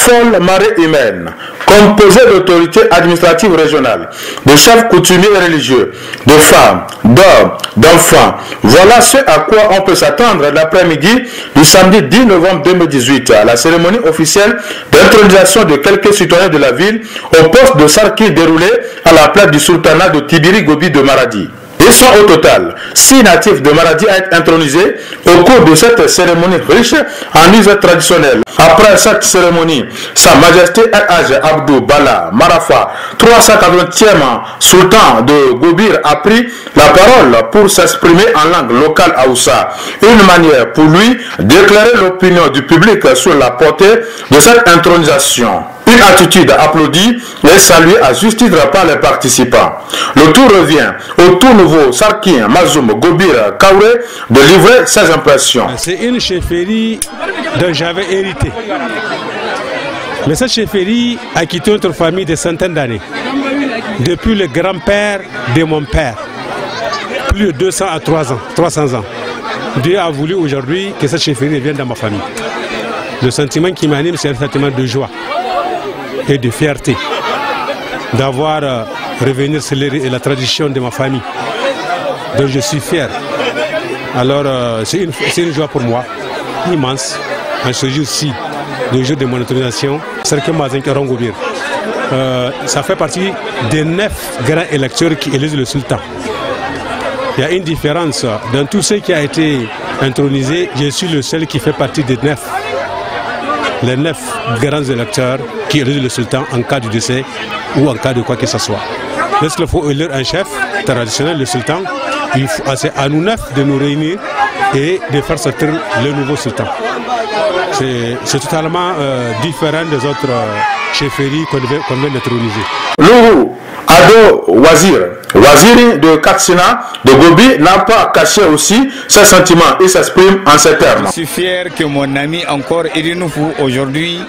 folle marée humaine, composée d'autorités administratives régionales, de chefs coutumiers et religieux, de femmes, d'hommes, d'enfants. Voilà ce à quoi on peut s'attendre l'après-midi du samedi 10 novembre 2018 à la cérémonie officielle d'intronisation de quelques citoyens de la ville au poste de Sarki déroulé à la place du sultanat de Tibiri Gobi de Maradi. Ils sont au total 6 natifs de Maradi à être intronisés au cours de cette cérémonie riche en usages traditionnels. Après cette cérémonie, Sa Majesté El-Haj Abdou Bala Marafa, 380e sultan de Gobir, a pris la parole pour s'exprimer en langue locale Haoussa. Une manière pour lui d'éclairer l'opinion du public sur la portée de cette intronisation. Une attitude applaudie et saluée à juste titre par les participants. Le tour revient au tout nouveau Sarki Mazoum Gobir Kaouré de livrer ses impressions. C'est une chefferie dont j'avais hérité. Mais cette chefferie a quitté notre famille des centaines d'années. Depuis le grand-père de mon père. Plus de 200 à 300 ans. Dieu a voulu aujourd'hui que cette chefferie revienne dans ma famille. Le sentiment qui m'anime, c'est un sentiment de joie et de fierté d'avoir revenu sur la tradition de ma famille. Donc je suis fier. Alors c'est une joie pour moi, immense, en ce jour-ci, le jour de mon autorisation. Sarki Mazin Karon Gobir. Ça fait partie des 9 grands électeurs qui élisent le sultan. Il y a une différence. Dans tout ce qui a été intronisé, je suis le seul qui fait partie des 9. Les 9 grands électeurs qui élisent le sultan en cas de décès ou en cas de quoi que ce soit. Lorsqu'il faut élire un chef traditionnel, le sultan, c'est à nous 9 de nous réunir et de faire sortir le nouveau sultan. C'est totalement différent des autres chefferies qu'on vient d'introniser. Lourou Ado Waziri de Katsina de Gobi n'a pas caché aussi ses sentiments et s'exprime en ces termes. Je suis fier que mon ami encore Idinoufou aujourd'hui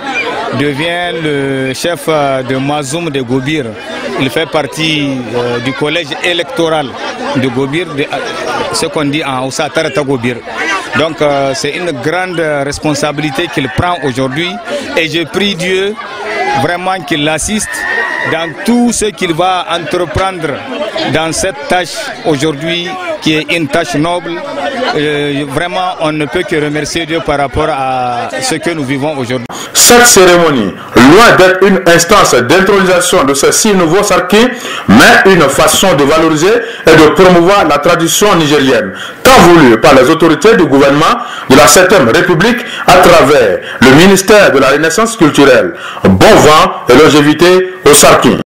devient le chef de Mazoum de Gobir. Il fait partie du collège électoral de Gobir, ce qu'on dit en Hausa Tarata Gobir. Donc c'est une grande responsabilité qu'il prend aujourd'hui et je prie Dieu vraiment qu'il l'assiste dans tout ce qu'il va entreprendre dans cette tâche aujourd'hui qui est une tâche noble. Vraiment on ne peut que remercier Dieu par rapport à ce que nous vivons aujourd'hui. Cette cérémonie, loin d'être une instance d'intronisation de ces 6 nouveaux sarkis, mais une façon de valoriser et de promouvoir la tradition nigérienne, tant voulue par les autorités du gouvernement de la 7e République à travers le ministère de la Renaissance culturelle. Bon vent et longévité aux sarkis.